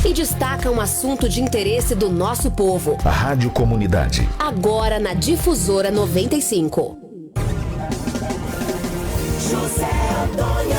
e destaca um assunto de interesse do nosso povo. A Rádio Comunidade. Agora na Difusora 95. José Antônio.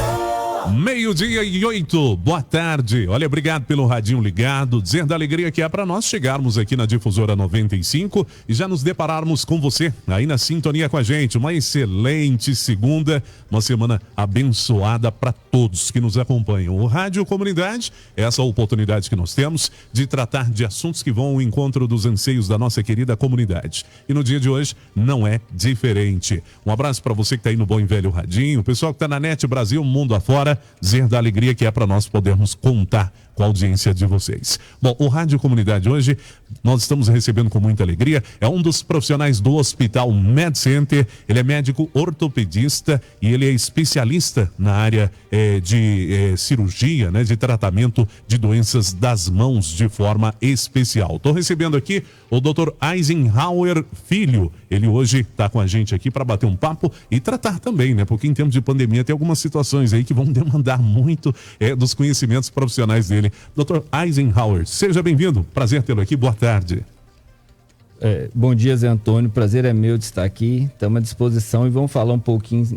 12:08, boa tarde. Olha, obrigado pelo radinho ligado, dizer da alegria que é para nós chegarmos aqui na Difusora 95 e já nos depararmos com você aí na sintonia com a gente. Uma excelente segunda, uma semana abençoada para todos que nos acompanham. O Rádio Comunidade é essa oportunidade que nós temos de tratar de assuntos que vão ao encontro dos anseios da nossa querida comunidade. E no dia de hoje não é diferente. Um abraço para você que está aí no bom e velho radinho, o pessoal que está na NET Brasil, mundo afora, dizer da alegria que é para nós podermos contar com a audiência de vocês. Bom, o Rádio Comunidade hoje nós estamos recebendo com muita alegria, é um dos profissionais do Hospital Med Center, ele é médico ortopedista e ele é especialista na área de cirurgia, né, de tratamento de doenças das mãos de forma especial. Estou recebendo aqui o Dr. Eisenhower Filho, ele hoje está com a gente aqui para bater um papo e tratar também, né, porque em termos de pandemia tem algumas situações aí que vão demandar muito dos conhecimentos profissionais dele. Dr. Eisenhower, seja bem-vindo, prazer tê-lo aqui, boa tarde. Bom dia, Zé Antônio, prazer é meu de estar aqui, estamos à disposição e vamos falar um pouquinho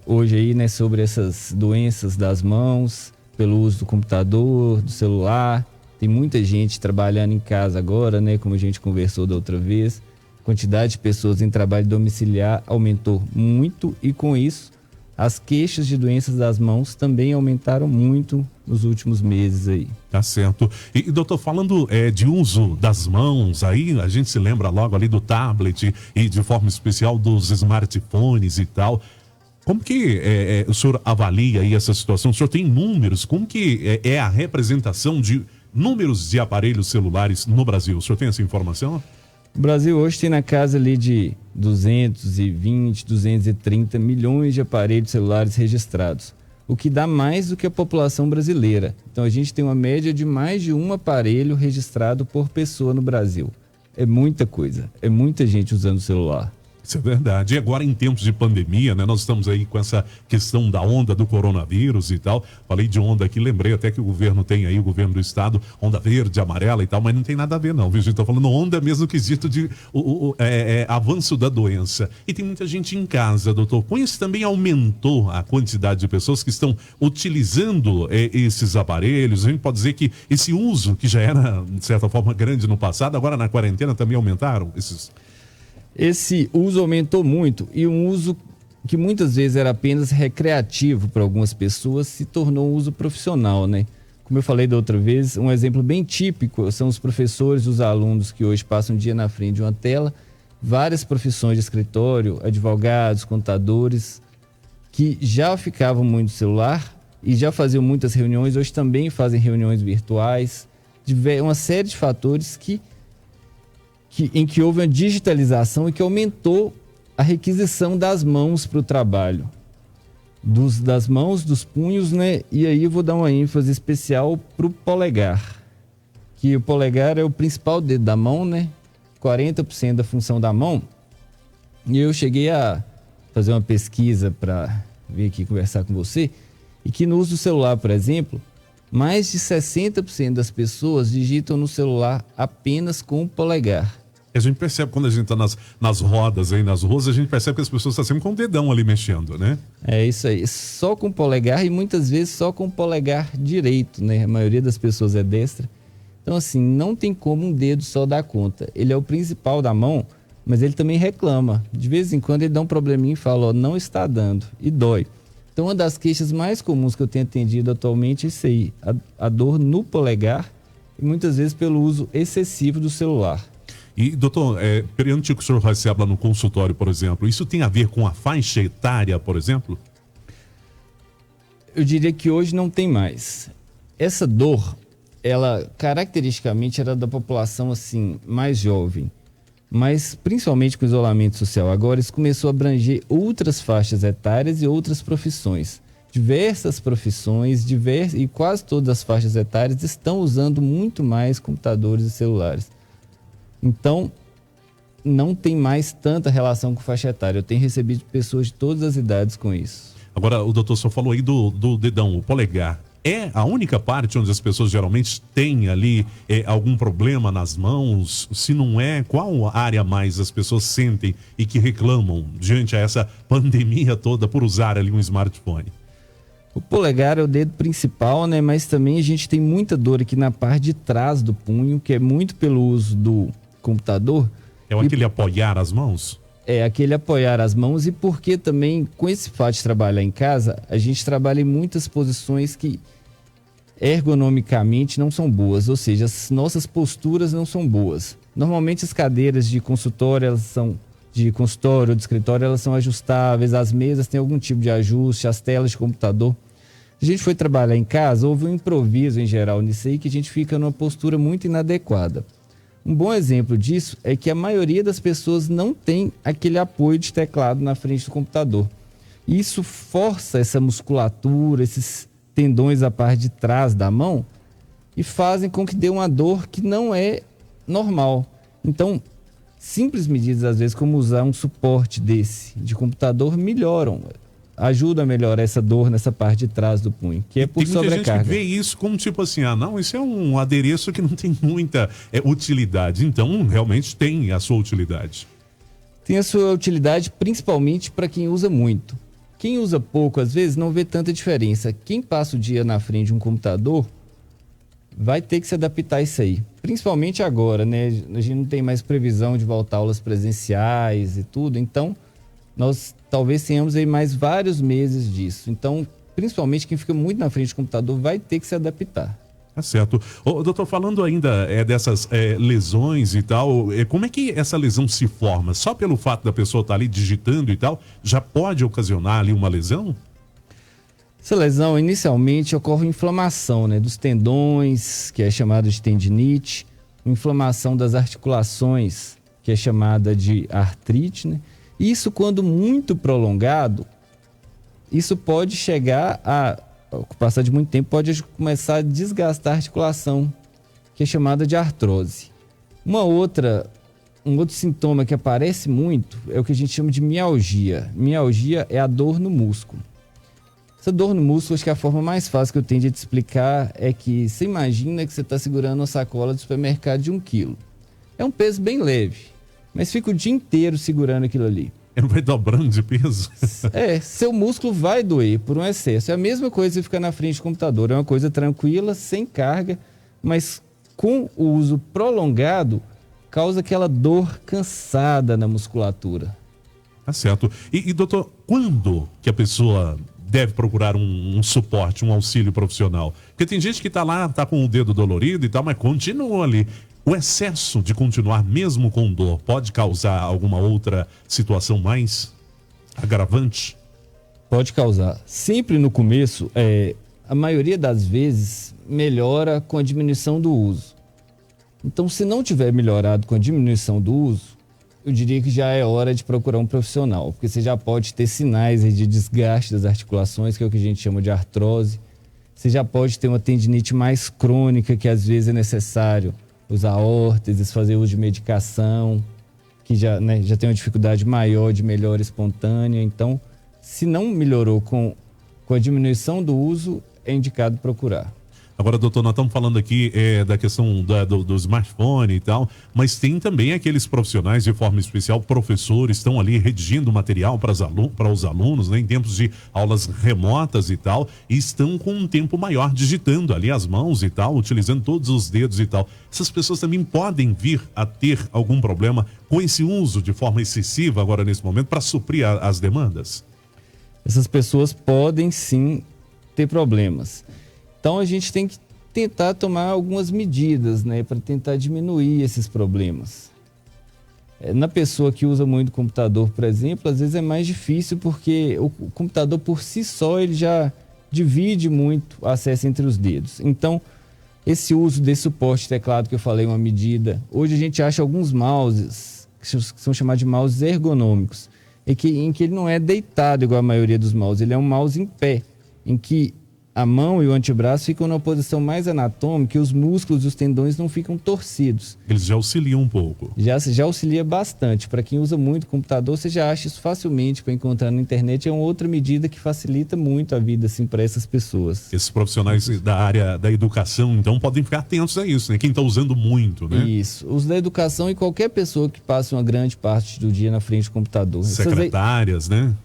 hoje aí, né, sobre essas doenças das mãos, pelo uso do computador, do celular. Tem muita gente trabalhando em casa agora, né, como a gente conversou da outra vez, a quantidade de pessoas em trabalho domiciliar aumentou muito e com isso as queixas de doenças das mãos também aumentaram muito nos últimos meses aí. Tá certo. E doutor, falando de uso das mãos, aí a gente se lembra logo ali do tablet e de forma especial dos smartphones e tal. Como que o senhor avalia aí essa situação? O senhor tem números? Como que é a representação de números de aparelhos celulares no Brasil? O senhor tem essa informação? O Brasil hoje tem na casa ali de 220, 230 milhões de aparelhos celulares registrados, o que dá mais do que a população brasileira. Então a gente tem uma média de mais de um aparelho registrado por pessoa no Brasil. É muita coisa, é muita gente usando o celular. Isso é verdade. E agora em tempos de pandemia, né? Nós estamos aí com essa questão da onda do coronavírus e tal. Falei de onda aqui, lembrei até que o governo tem aí, o governo do estado, onda verde, amarela e tal, mas não tem nada a ver não, viu? A gente tá falando onda mesmo quesito de avanço da doença. E tem muita gente em casa, doutor. Com isso também aumentou a quantidade de pessoas que estão utilizando esses aparelhos. A gente pode dizer que esse uso, que já era de certa forma grande no passado, agora na quarentena também aumentaram esses... Esse uso aumentou muito e um uso que muitas vezes era apenas recreativo para algumas pessoas se tornou um uso profissional, né? Como eu falei da outra vez, um exemplo bem típico são os professores, os alunos que hoje passam um dia na frente de uma tela, várias profissões de escritório, advogados, contadores, que já ficavam muito no celular e já faziam muitas reuniões, hoje também fazem reuniões virtuais, uma série de fatores em que houve uma digitalização e que aumentou a requisição das mãos para o trabalho. Das mãos, dos punhos, né? E aí eu vou dar uma ênfase especial para o polegar. Que o polegar é o principal dedo da mão, né? 40% da função da mão. E eu cheguei a fazer uma pesquisa para vir aqui conversar com você. E que no uso do celular, por exemplo, mais de 60% das pessoas digitam no celular apenas com o polegar. A gente percebe quando a gente está nas rodas aí, nas ruas, a gente percebe que as pessoas estão sempre com o dedão ali mexendo, né? É isso aí, só com o polegar e muitas vezes só com o polegar direito, né? A maioria das pessoas é destra. Então assim, não tem como um dedo só dar conta. Ele é o principal da mão, mas ele também reclama. De vez em quando ele dá um probleminha e fala, ó, não está dando, e dói. Então uma das queixas mais comuns que eu tenho atendido atualmente é isso aí, a dor no polegar e muitas vezes pelo uso excessivo do celular. E, doutor, perante o que o senhor recebe no consultório, por exemplo, isso tem a ver com a faixa etária, por exemplo? Eu diria que hoje não tem mais. Essa dor, ela caracteristicamente era da população assim, mais jovem, mas principalmente com o isolamento social. Agora isso começou a abranger outras faixas etárias e outras profissões. Diversas profissões, e quase todas as faixas etárias estão usando muito mais computadores e celulares. Então, não tem mais tanta relação com faixa etária. Eu tenho recebido pessoas de todas as idades com isso. Agora, o doutor só falou aí do dedão, o polegar. é a única parte onde as pessoas geralmente têm ali algum problema nas mãos? Se não é, qual área mais as pessoas sentem e que reclamam diante a essa pandemia toda por usar ali um smartphone? O polegar é o dedo principal, né? Mas também a gente tem muita dor aqui na parte de trás do punho, que é muito pelo uso do computador. É aquele apoiar as mãos? É, aquele apoiar as mãos, e porque também, com esse fato de trabalhar em casa, a gente trabalha em muitas posições que ergonomicamente não são boas, ou seja, as nossas posturas não são boas. Normalmente as cadeiras de consultório, elas são de consultório ou de escritório, elas são ajustáveis, as mesas têm algum tipo de ajuste, as telas de computador. A gente foi trabalhar em casa, houve um improviso em geral nisso aí, que a gente fica numa postura muito inadequada. Um bom exemplo disso é que a maioria das pessoas não tem aquele apoio de teclado na frente do computador. Isso força essa musculatura, esses tendões à parte de trás da mão, e fazem com que dê uma dor que não é normal. Então, simples medidas, às vezes, como usar um suporte desse de computador, melhoram, ajuda a melhorar essa dor nessa parte de trás do punho, que é por sobrecarga. Tem muita gente que vê isso como tipo assim, não, isso é um adereço que não tem muita utilidade. Então, realmente tem a sua utilidade. Tem a sua utilidade principalmente para quem usa muito. Quem usa pouco, às vezes, não vê tanta diferença. Quem passa o dia na frente de um computador vai ter que se adaptar a isso aí. Principalmente agora, né? A gente não tem mais previsão de voltar a aulas presenciais e tudo, então nós talvez tenhamos aí mais vários meses disso. Então, principalmente quem fica muito na frente do computador vai ter que se adaptar. Tá certo. Doutor, falando ainda dessas lesões e tal, como é que essa lesão se forma? Só pelo fato da pessoa estar ali digitando e tal, já pode ocasionar ali uma lesão? Essa lesão, inicialmente, ocorre inflamação, né, dos tendões, que é chamada de tendinite, inflamação das articulações, que é chamada de artrite, né? Isso, quando muito prolongado, isso pode chegar a, com o passar de muito tempo, pode começar a desgastar a articulação, que é chamada de artrose. Um outro sintoma que aparece muito é o que a gente chama de mialgia. Mialgia é a dor no músculo. Essa dor no músculo, acho que a forma mais fácil que eu tenho de te explicar é que você imagina que você está segurando uma sacola de supermercado de 1 quilo. É um peso bem leve, mas fica o dia inteiro segurando aquilo ali. Ele vai dobrando de peso? Seu músculo vai doer por um excesso. É a mesma coisa que ficar na frente do computador. É uma coisa tranquila, sem carga, mas com o uso prolongado, causa aquela dor cansada na musculatura. Tá certo. E doutor, quando que a pessoa deve procurar um suporte, um auxílio profissional? Porque tem gente que tá lá, tá com o dedo dolorido e tal, mas continua ali. O excesso de continuar mesmo com dor pode causar alguma outra situação mais agravante? Pode causar. Sempre no começo, a maioria das vezes, melhora com a diminuição do uso. Então, se não tiver melhorado com a diminuição do uso, eu diria que já é hora de procurar um profissional, porque você já pode ter sinais aí de desgaste das articulações, que é o que a gente chama de artrose. Você já pode ter uma tendinite mais crônica, que às vezes é necessário usar órteses, fazer uso de medicação, que já tem uma dificuldade maior de melhora espontânea. Então, se não melhorou com a diminuição do uso, é indicado procurar. Agora, doutor, nós estamos falando aqui da questão do smartphone e tal, mas tem também aqueles profissionais de forma especial, professores, estão ali redigindo material para os alunos, né, em tempos de aulas remotas e tal, e estão com um tempo maior digitando ali as mãos e tal, utilizando todos os dedos e tal. Essas pessoas também podem vir a ter algum problema com esse uso de forma excessiva agora nesse momento para suprir as demandas? Essas pessoas podem sim ter problemas. Então a gente tem que tentar tomar algumas medidas, né, para tentar diminuir esses problemas. Na pessoa que usa muito computador, por exemplo, às vezes é mais difícil porque o computador por si só ele já divide muito o acesso entre os dedos. Então, esse uso desse suporte de teclado que eu falei, uma medida. Hoje a gente acha alguns mouses, que são chamados de mouses ergonômicos, em que ele não é deitado igual a maioria dos mouses, ele é um mouse em pé, em que a mão e o antebraço ficam numa posição mais anatômica e os músculos e os tendões não ficam torcidos. Eles já auxiliam um pouco. Já auxilia bastante. Para quem usa muito computador, você já acha isso facilmente para encontrar na internet. É uma outra medida que facilita muito a vida assim, para essas pessoas. Esses profissionais da área da educação, então, podem ficar atentos a isso, né? Quem está usando muito, né? Isso. Os da educação e qualquer pessoa que passe uma grande parte do dia na frente do computador. Secretárias, né?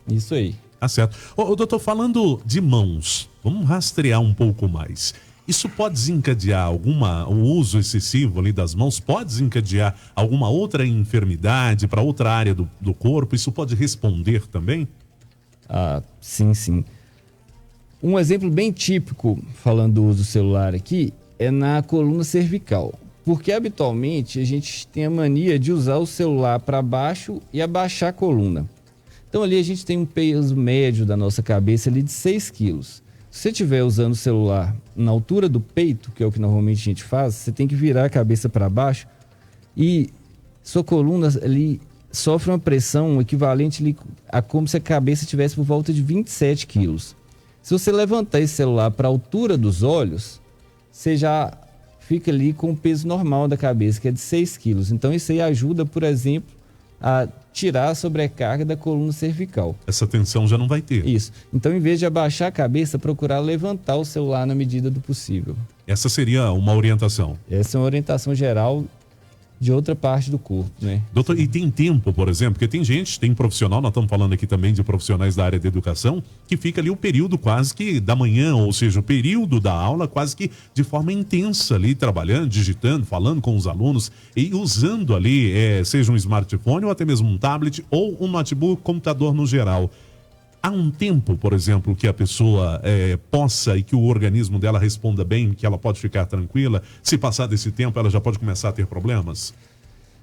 Isso aí. Tá certo. Ô, doutor, falando de mãos, vamos rastrear um pouco mais. Isso pode desencadear um uso excessivo ali das mãos? Pode desencadear alguma outra enfermidade para outra área do corpo? Isso pode responder também? Ah, sim, sim. Um exemplo bem típico, falando do uso celular aqui, é na coluna cervical. Porque habitualmente a gente tem a mania de usar o celular para baixo e abaixar a coluna. Então ali a gente tem um peso médio da nossa cabeça ali de 6 quilos. Se você estiver usando o celular na altura do peito, que é o que normalmente a gente faz, você tem que virar a cabeça para baixo e sua coluna ali sofre uma pressão equivalente ali a como se a cabeça estivesse por volta de 27 quilos. Se você levantar esse celular para a altura dos olhos, você já fica ali com o peso normal da cabeça, que é de 6 quilos. Então isso aí ajuda, por exemplo, a tirar a sobrecarga da coluna cervical. Essa tensão já não vai ter. Isso. Então, em vez de abaixar a cabeça, procurar levantar o celular na medida do possível. Essa seria uma orientação. Essa é uma orientação geral de outra parte do corpo, né? Doutor, e tem tempo, por exemplo, porque tem profissional, nós estamos falando aqui também de profissionais da área da educação, que fica ali o período quase que da manhã, ou seja, o período da aula quase que de forma intensa ali, trabalhando, digitando, falando com os alunos e usando ali, seja um smartphone ou até mesmo um tablet ou um notebook, computador no geral. Há um tempo, por exemplo, que a pessoa possa e que o organismo dela responda bem, que ela pode ficar tranquila? Se passar desse tempo, ela já pode começar a ter problemas?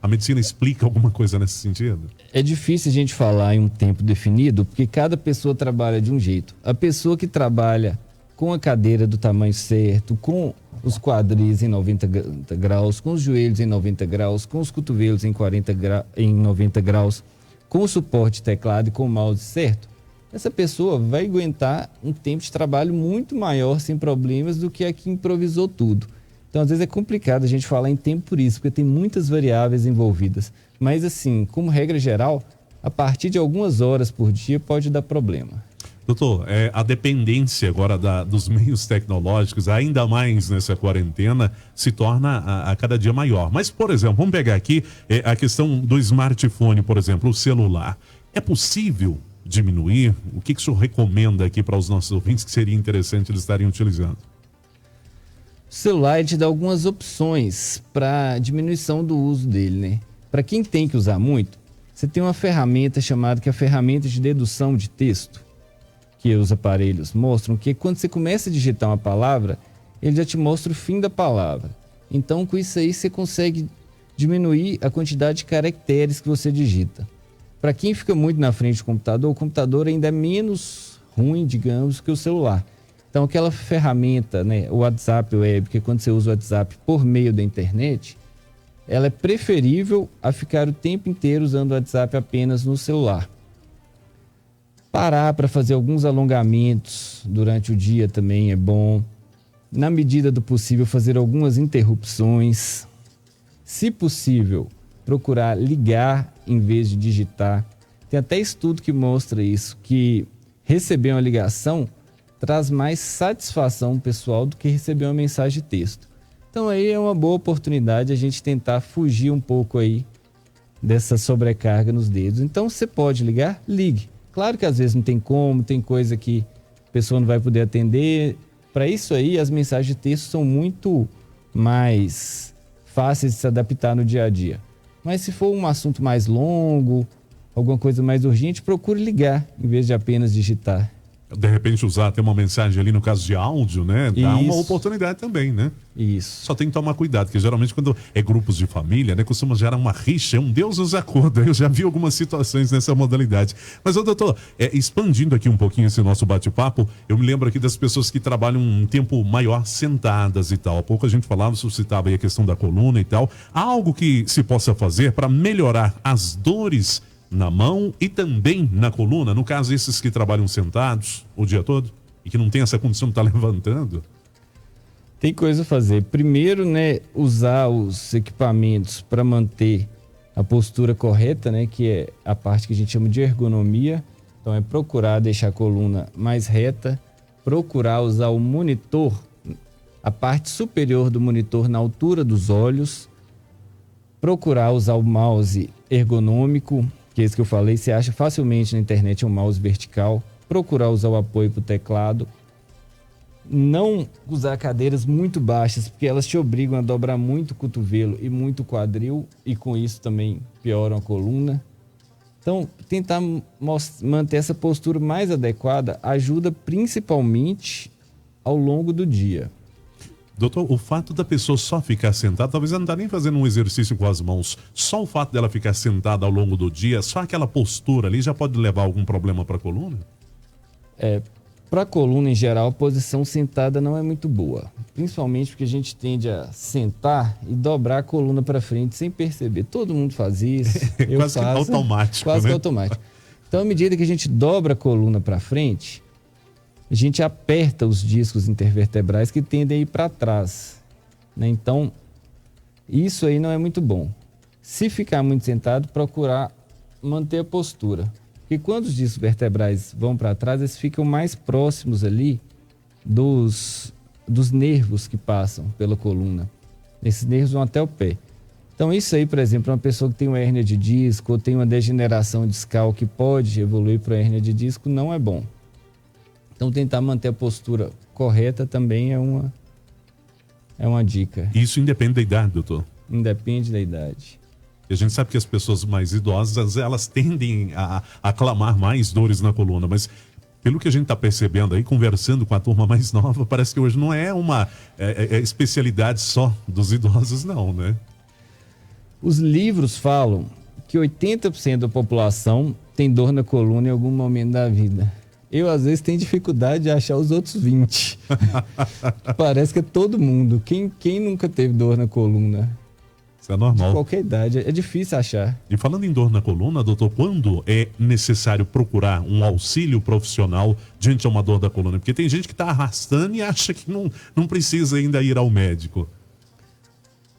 A medicina explica alguma coisa nesse sentido? É difícil a gente falar em um tempo definido, porque cada pessoa trabalha de um jeito. A pessoa que trabalha com a cadeira do tamanho certo, com os quadris em 90 graus, com os joelhos em 90 graus, com os cotovelos em 90 graus, com o suporte teclado e com o mouse certo, essa pessoa vai aguentar um tempo de trabalho muito maior sem problemas do que a que improvisou tudo. Então, às vezes é complicado a gente falar em tempo por isso, porque tem muitas variáveis envolvidas. Mas, assim, como regra geral, a partir de algumas horas por dia pode dar problema. Doutor, a dependência agora dos meios tecnológicos, ainda mais nessa quarentena, se torna a cada dia maior. Mas, por exemplo, vamos pegar aqui a questão do smartphone, por exemplo, o celular. É possível diminuir? O que o senhor recomenda aqui para os nossos ouvintes que seria interessante eles estarem utilizando? O celular te dá algumas opções para diminuição do uso dele, né? Para quem tem que usar muito, você tem uma ferramenta chamada que é a ferramenta de dedução de texto, que os aparelhos mostram que quando você começa a digitar uma palavra, ele já te mostra o fim da palavra. Então, com isso aí, você consegue diminuir a quantidade de caracteres que você digita. Para quem fica muito na frente do computador, o computador ainda é menos ruim, digamos, que o celular. Então, aquela ferramenta, né, o WhatsApp Web, que quando você usa o WhatsApp por meio da internet, ela é preferível a ficar o tempo inteiro usando o WhatsApp apenas no celular. Parar para fazer alguns alongamentos durante o dia também é bom. Na medida do possível, fazer algumas interrupções. Se possível, procurar ligar em vez de digitar. Tem até estudo que mostra isso, que receber uma ligação traz mais satisfação pessoal do que receber uma mensagem de texto. Então aí é uma boa oportunidade a gente tentar fugir um pouco aí dessa sobrecarga nos dedos. Então você pode ligar? Ligue. Claro que às vezes não tem como, tem coisa que a pessoa não vai poder atender. Para isso aí, as mensagens de texto são muito mais fáceis de se adaptar no dia a dia. Mas se for um assunto mais longo, alguma coisa mais urgente, procure ligar em vez de apenas digitar. De repente usar até uma mensagem ali no caso de áudio, né? Dá uma oportunidade também, né? Isso. Só tem que tomar cuidado, porque geralmente quando é grupos de família, né? Costuma gerar uma rixa, um Deus nos acorda. Eu já vi algumas situações nessa modalidade. Mas, doutor, expandindo aqui um pouquinho esse nosso bate-papo, eu me lembro aqui das pessoas que trabalham um tempo maior sentadas e tal. Há pouco a gente falava, suscitava aí a questão da coluna e tal. Há algo que se possa fazer para melhorar as dores na mão e também na coluna, no caso esses que trabalham sentados o dia todo e que não tem essa condição de estar levantando? Tem coisa a fazer. Primeiro, né, usar os equipamentos para manter a postura correta, né, que é a parte que a gente chama de ergonomia. Então, é procurar deixar a coluna mais reta, procurar usar o monitor, a parte superior do monitor na altura dos olhos, procurar usar o mouse ergonômico, que é esse que eu falei, você acha facilmente na internet um mouse vertical, procurar usar o apoio para o teclado, não usar cadeiras muito baixas, porque elas te obrigam a dobrar muito o cotovelo e muito o quadril, e com isso também pioram a coluna. Então, tentar manter essa postura mais adequada ajuda principalmente ao longo do dia. Doutor, o fato da pessoa só ficar sentada, talvez ela não está nem fazendo um exercício com as mãos, só o fato dela ficar sentada ao longo do dia, só aquela postura ali já pode levar a algum problema para a coluna? Para a coluna em geral, a posição sentada não é muito boa, principalmente porque a gente tende a sentar e dobrar a coluna para frente sem perceber. Todo mundo faz isso, eu quase faço. Que automático, quase né? que automático. Então, à medida que a gente dobra a coluna para frente, a gente aperta os discos intervertebrais que tendem a ir para trás, né? Então, isso aí não é muito bom. Se ficar muito sentado, procurar manter a postura. Porque quando os discos vertebrais vão para trás, eles ficam mais próximos ali dos nervos que passam pela coluna. Esses nervos vão até o pé. Então, isso aí, por exemplo, uma pessoa que tem uma hérnia de disco ou tem uma degeneração discal que pode evoluir para hérnia de disco, não é bom. Então, tentar manter a postura correta também é uma dica. Isso independe da idade, doutor? Independe da idade. E a gente sabe que as pessoas mais idosas, elas tendem a aclamar mais dores na coluna, mas pelo que a gente está percebendo aí, conversando com a turma mais nova, parece que hoje não é uma especialidade só dos idosos, não, né? Os livros falam que 80% da população tem dor na coluna em algum momento da vida. Eu, às vezes, tenho dificuldade de achar os outros 20. Parece que é todo mundo. Quem nunca teve dor na coluna? Isso é normal. De qualquer idade. É difícil achar. E falando em dor na coluna, doutor, quando é necessário procurar um auxílio profissional diante de uma dor da coluna? Porque tem gente que está arrastando e acha que não precisa ainda ir ao médico.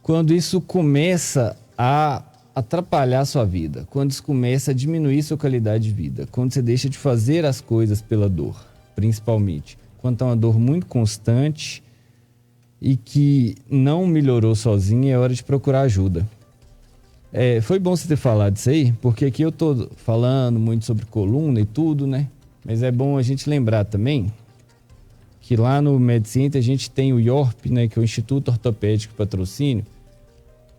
Quando isso começa a atrapalhar a sua vida, quando isso começa a diminuir sua qualidade de vida, quando você deixa de fazer as coisas pela dor, principalmente. Quando é uma dor muito constante e que não melhorou sozinha, é hora de procurar ajuda. Foi bom você ter falado isso aí, porque aqui eu tô falando muito sobre coluna e tudo, né? Mas é bom a gente lembrar também que lá no MedCenter a gente tem o IORP, né, que é o Instituto Ortopédico Patrocínio,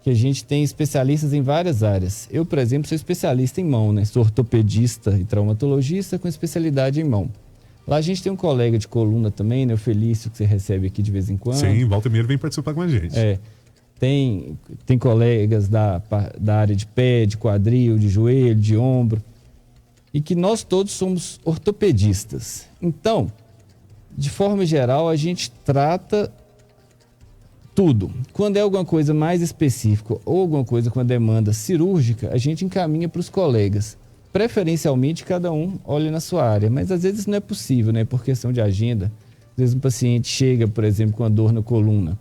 que a gente tem especialistas em várias áreas. Eu, por exemplo, sou especialista em mão, né? Sou ortopedista e traumatologista com especialidade em mão. Lá a gente tem um colega de coluna também, né? O Felício, que você recebe aqui de vez em quando. Sim, Walter Meira vem participar com a gente. Tem colegas da área de pé, de quadril, de joelho, de ombro. E que nós todos somos ortopedistas. Então, de forma geral, a gente trata tudo. Quando é alguma coisa mais específica ou alguma coisa com a demanda cirúrgica, a gente encaminha para os colegas. Preferencialmente, cada um olha na sua área. Mas às vezes não é possível, né? Por questão de agenda. Às vezes um paciente chega, por exemplo, com a dor na coluna.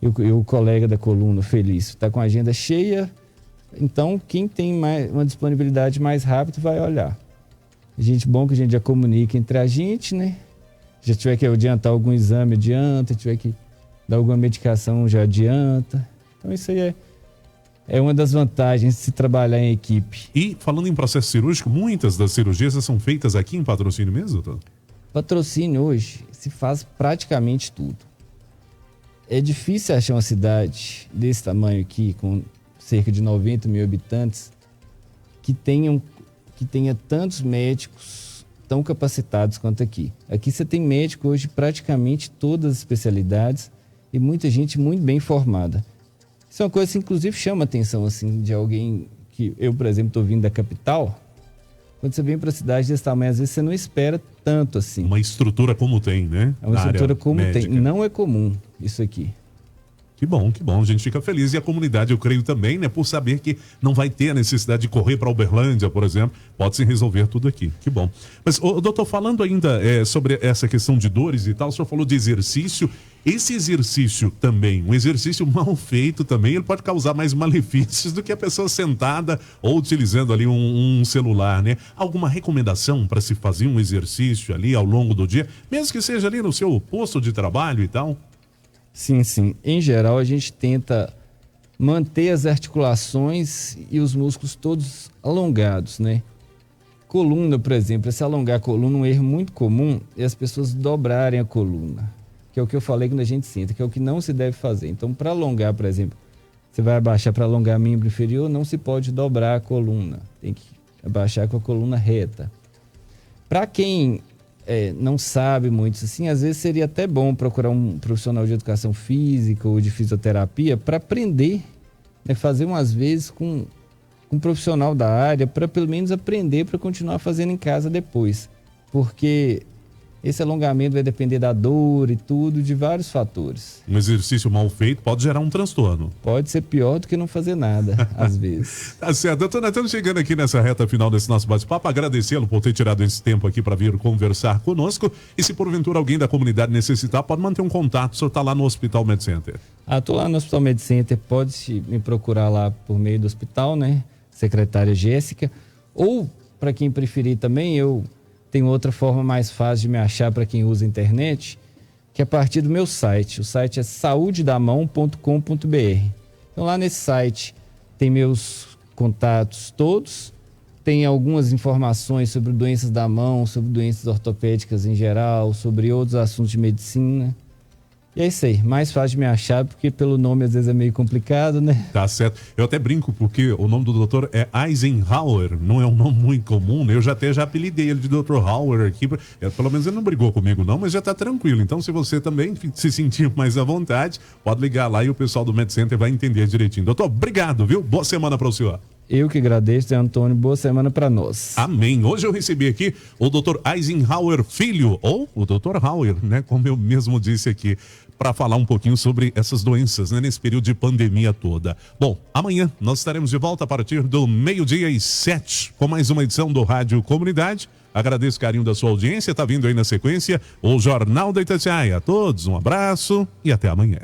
E o colega da coluna, Felício, está com a agenda cheia. Então, quem tem uma disponibilidade mais rápida vai olhar. Gente, bom que a gente já comunica entre a gente, né? Já tiver que adiantar algum exame, adianta. Tiver que dar alguma medicação, já adianta. Então, isso aí é uma das vantagens de se trabalhar em equipe. E, falando em processo cirúrgico, muitas das cirurgias são feitas aqui em Patrocínio mesmo, doutor? Patrocínio hoje se faz praticamente tudo. É difícil achar uma cidade desse tamanho aqui, com cerca de 90 mil habitantes, que tenha tantos médicos tão capacitados quanto aqui. Aqui você tem médico hoje de praticamente todas as especialidades e muita gente muito bem formada. Isso é uma coisa que, inclusive, chama a atenção assim, de alguém que... Eu, por exemplo, estou vindo da capital. Quando você vem para a cidade desse tamanho, às vezes você não espera tanto assim. Uma estrutura como tem, né? É uma estrutura como tem. Não é comum isso aqui. Que bom, a gente fica feliz e a comunidade, eu creio também, né, por saber que não vai ter a necessidade de correr para Uberlândia, por exemplo, pode se resolver tudo aqui, que bom. Mas, doutor, falando ainda sobre essa questão de dores e tal, o senhor falou de exercício, esse exercício também, um exercício mal feito também, ele pode causar mais malefícios do que a pessoa sentada ou utilizando ali um celular, né? Alguma recomendação para se fazer um exercício ali ao longo do dia, mesmo que seja ali no seu posto de trabalho e tal? Sim, sim. Em geral, a gente tenta manter as articulações e os músculos todos alongados, né? Coluna, por exemplo, se alongar a coluna, um erro muito comum é as pessoas dobrarem a coluna, que é o que eu falei quando a gente senta, que é o que não se deve fazer. Então, para alongar, por exemplo, você vai abaixar para alongar membro inferior, não se pode dobrar a coluna, tem que abaixar com a coluna reta. Para quem não sabe muito assim, às vezes seria até bom procurar um profissional de educação física ou de fisioterapia para aprender, né, fazer umas vezes com um profissional da área, para pelo menos aprender para continuar fazendo em casa depois, porque esse alongamento vai depender da dor e tudo, de vários fatores. Um exercício mal feito pode gerar um transtorno. Pode ser pior do que não fazer nada, às vezes. Tá certo. Doutor, nós estamos chegando aqui nessa reta final desse nosso bate-papo. Agradecê-lo por ter tirado esse tempo aqui para vir conversar conosco. E se porventura alguém da comunidade necessitar, pode manter um contato. O senhor está lá no Hospital Med Center. Estou lá no Hospital Med Center. Pode me procurar lá por meio do hospital, né? Secretária Jéssica. Ou, para quem preferir também, eu tenho outra forma mais fácil de me achar para quem usa a internet, que é a partir do meu site. O site é saudedamão.com.br. Então lá nesse site tem meus contatos todos, tem algumas informações sobre doenças da mão, sobre doenças ortopédicas em geral, sobre outros assuntos de medicina. E é isso aí, mais fácil de me achar, porque pelo nome às vezes é meio complicado, né? Tá certo. Eu até brinco, porque o nome do doutor é Eisenhower, não é um nome muito comum, né? Eu já apelidei ele de Dr. Hauer aqui, pelo menos ele não brigou comigo não, mas já tá tranquilo. Então, se você também se sentir mais à vontade, pode ligar lá e o pessoal do Med Center vai entender direitinho. Doutor, obrigado, viu? Boa semana para o senhor. Eu que agradeço, Zé Antônio. Boa semana para nós. Amém. Hoje eu recebi aqui o Dr. Eisenhower Filho, ou o Dr. Hauer, né? Como eu mesmo disse aqui, para falar um pouquinho sobre essas doenças, né? Nesse período de pandemia toda. Bom, amanhã nós estaremos de volta a partir do 12:07 com mais uma edição do Rádio Comunidade. Agradeço o carinho da sua audiência. Tá vindo aí na sequência o Jornal da Itatiaia. A todos um abraço e até amanhã.